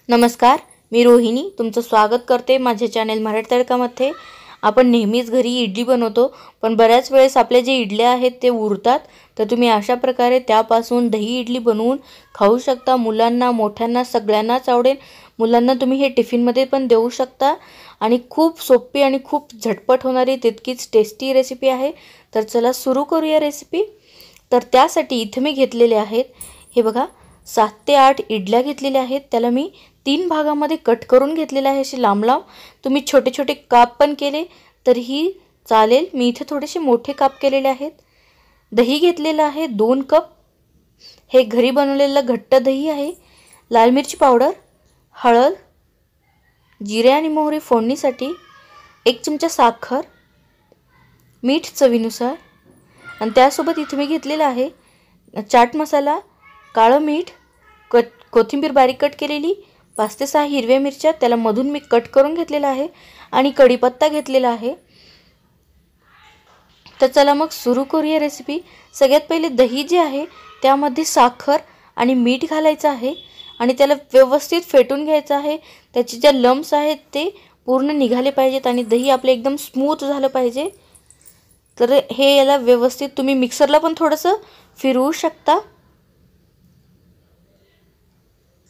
नमस्कार, मी रोहिणी तुमचं स्वागत करते माझ्या चॅनल मराठी तडकामध्ये। आपण नेहमीच घरी इडली बनवतो, पण बऱ्याच वेळेस आपले जे इडल्या आहेत ते उरतात। तर तुम्ही अशा प्रकारे त्यापासून दही इडली बनवून खाऊ शकता। मुलांना मोठ्यांना सगळ्यांनाच आवडेल। मुलांना तुम्ही हे टिफिनमध्ये पण देऊ शकता आणि खूप सोपी आणि खूप झटपट होणारी तितकीच टेस्टी रेसिपी आहे। तर चला सुरू करूया रेसिपी। तर त्यासाठी इथे मी घेतलेले आहेत, हे बघा 7 ते 8 इडल्या घेतलेल्या आहेत। त्याला मी 3 भागामध्ये कट करून घेतलेले आहे। असे लांब लांब तुम्ही छोटे छोटे काप पण केले तरीही चालेल। मी इथे थोडेसे मोठे काप केलेले आहेत। दही घेतलेलं आहे 2 कप। हे घरी बनवलेलं घट्ट दही आहे। लाल मिरची पावडर, हळद, जिरे आणि मोहरी फोडणीसाठी, 1 चमचा साखर, मीठ चवीनुसार आणि त्यासोबत इथे मी घेतलेला आहे चाट मसाला, काळं मीठ, कोथिंबीर बारीक कट केलेली, 5 ते 6 हिरव्या मिरच्या त्याला मधून मी कट करून घेतलेला आहे आणि कढीपत्ता घेतलेला आहे। तर चला मग सुरू करूया रेसिपी। सगळ्यात पहिले दही जे आहे त्यामध्ये साखर आणि मीठ घालायचं आहे आणि त्याला व्यवस्थित फेटून घ्यायचं आहे। त्याचे जे लम्स आहेत ते पूर्ण निघाले पाहिजेत आणि दही आपले एकदम स्मूथ झालं पाहिजे। तर हे याला व्यवस्थित तुम्ही मिक्सरला पण थोडंसं फिरवू शकता,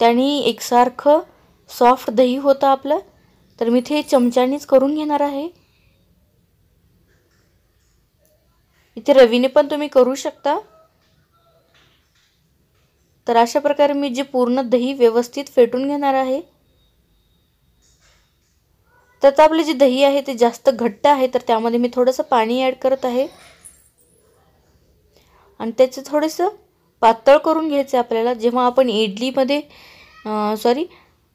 त्याने एकसारखं सॉफ्ट दही होतं आपलं। तर मी ते चमच्यानेच करून घेणार आहे। इथे रवीने पण तुम्ही करू शकता। तर अशा प्रकारे मी जे पूर्ण दही व्यवस्थित फेटून घेणार आहे। तर आपले जे दही आहे ते जास्त घट्ट आहे, तर त्यामध्ये मी थोडंसं पाणी ॲड करत आहे आणि त्याचे थोडंसं पातळ करून घ्यायचं आपल्याला। जेव्हा आपण इडलीमध्ये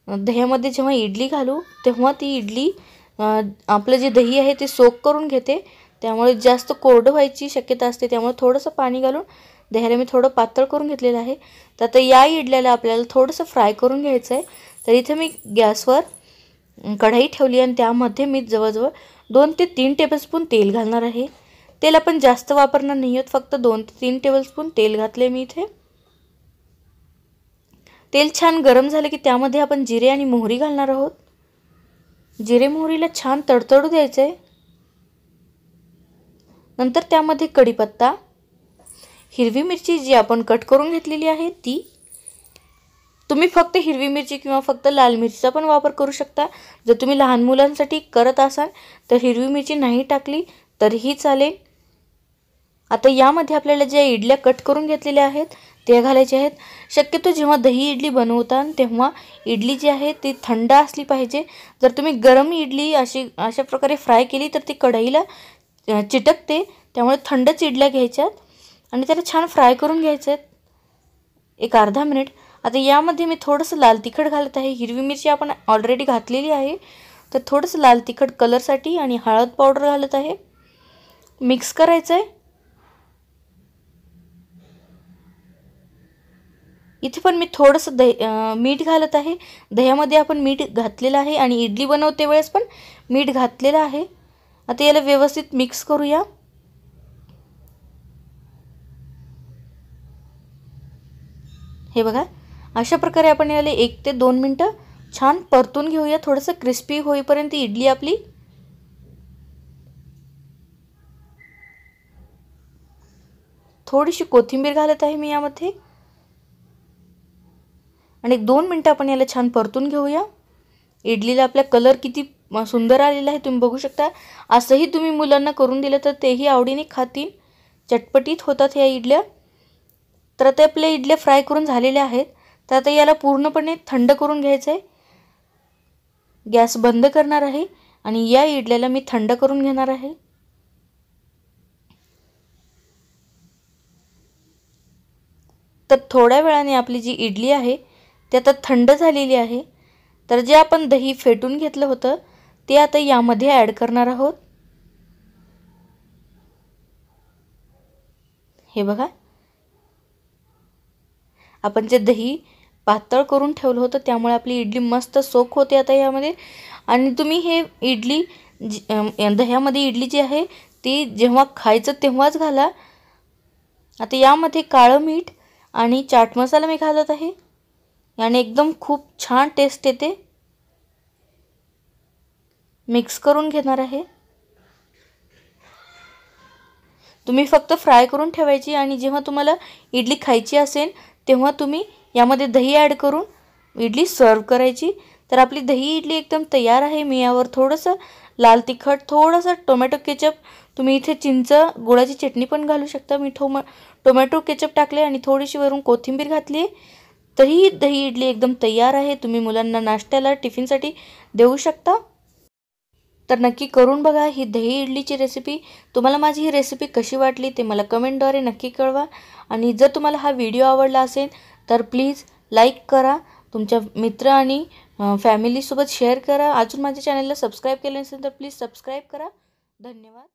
दह्यामध्ये जेव्हा इडली घालू तेव्हा ती इडली आपलं जे दही आहे ते सोक करून घेते, त्यामुळे जास्त कोरडं व्हायची शक्यता असते। त्यामुळे थोडंसं पाणी घालून दह्याला मी थोडं पातळ करून घेतलेलं आहे। तर आता या इडल्याला आपल्याला थोडंसं फ्राय करून घ्यायचं आहे। तर इथे मी गॅसवर कढई ठेवली आणि त्यामध्ये मी जवळजवळ 2 ते 3 टेबलस्पून तेल घालणार आहे। तेल आपण जास्त वापरणार नाही आहोत, फक्त 2 ते 3 टेबलस्पून तेल घातले मी इथे। तेल छान गरम झाले की त्यामध्ये आपण जिरे आणि मोहरी घालणार आहोत। जिरे मोहरीला छान तडतडू द्यायचे। नंतर त्यामध्ये कढीपत्ता, हिरवी मिरची जी आपण कट करून घेतलेली आहे ती, तुम्ही फक्त हिरवी मिरची किंवा फक्त लाल मिरचीचा पण वापर करू शकता। जर तुम्ही लहान मुलांसाठी करत असाल तर हिरवी मिरची नाही टाकली तरीही चालेल। आता यामध्ये आपल्याला ज्या इडल्या कट करून घेतलेल्या आहेत ते घालायचे आहेत। शक्यतो जेव्हा दही इडली बनवता तेव्हा इडली जी आहे ती थंड असली पाहिजे। जर तुम्ही गरम इडली अशा प्रकारे फ्राय केली तर ती कढईला चिटकते, त्यामुळे थंडच इडल्या घ्यायच्यात आणि त्याला छान फ्राय करून घ्यायचे एक अर्धा मिनिट। आता यामध्ये मी थोडंसं लाल तिखट घालत आहे। हिरवी मिरची आपण ऑलरेडी घातलेली आहे, तर थोडंसं लाल तिखट कलरसाठी आणि हळद पावडर घालत आहे। मिक्स करायचं आहे। इथे पण मी थोडंसं मीठ घालत आहे। दह्यामध्ये आपण मीठ घातलेलं आहे आणि इडली बनवते वेळेस पण मीठ घातलेलं आहे। आता याला व्यवस्थित मिक्स करूया। हे बघा अशा प्रकारे आपण याला 1 ते 2 मिनिटं छान परतून घेऊया, थोडंसं क्रिस्पी होईपर्यंत इडली आपली। थोडीशी कोथिंबीर घालत आहे मी यामध्ये आणि 2 मिनिटं आपण याला छान परतून घेऊया। इडलीला आपला कलर किती सुंदर आलेला आहे तुम्ही बघू शकता। असंही तुम्ही मुलांना करून दिलं तर तेही आवडीने खातील, चटपटीत होतात या इडल्या। तर आता आपल्या इडल्या फ्राय करून झालेल्या आहेत। तर आता याला पूर्णपणे थंड करून घ्यायचं आहे। गॅस बंद करणार आहे आणि या इडल्याला मी थंड करून घेणार आहे। तर थोड्या वेळाने आपली जी इडली आहे ती आता थंड झालेली आहे। तर जे आपण दही फेटून घेतलं होतं ते आता यामध्ये ॲड करणार आहोत। हे बघा आपण जे दही पातळ करून ठेवलं होतं त्यामुळे आपली इडली मस्त सोक होते आता यामध्ये। आणि तुम्ही हे इडली दह्यामध्ये इडली जी आहे ती जेव्हा खायचं तेव्हाच घाला। आता यामध्ये काळं मीठ आणि चाट मसाला मी घालत आहे। याने एकदम खूप छान टेस्ट येते। मिक्स करून घेणार आहे। तुम्ही फक्त फ्राय करून ठेवायची आणि जेव्हा तुम्हाला इडली खायची असेल तेव्हा तुम्ही यामध्ये दही ॲड करून इडली सर्व करायची। तर आपली दही इडली एकदम तयार आहे। मी यावर थोडंसं लाल तिखट, थोडंसं टोमॅटो केचप, तुम्ही इथे चिंच गुळाची चटणी पण घालू शकता। मी टोमॅटो केचप टाकले आणि थोडीशी वरून कोथिंबीर घातली। तर ही दही इडली एकदम तयार आहे। तुम्ही मुलांना नाश्त्याला टिफिनसाठी देऊ शकता। तर नक्की करून बघा ही दही इडलीची रेसिपी। तुम्हाला माझी ही रेसिपी कशी वाटली ते मला कमेंटद्वारे नक्की कळवा। आणि जर तुम्हाला हा व्हिडिओ आवडला असेल तर प्लीज लाईक करा, तुमच्या मित्र आणि फॅमिलीसोबत शेअर करा। अजून माझ्या चॅनलला सबस्क्राईब केले नसेल तर प्लीज सबस्क्राईब करा। धन्यवाद।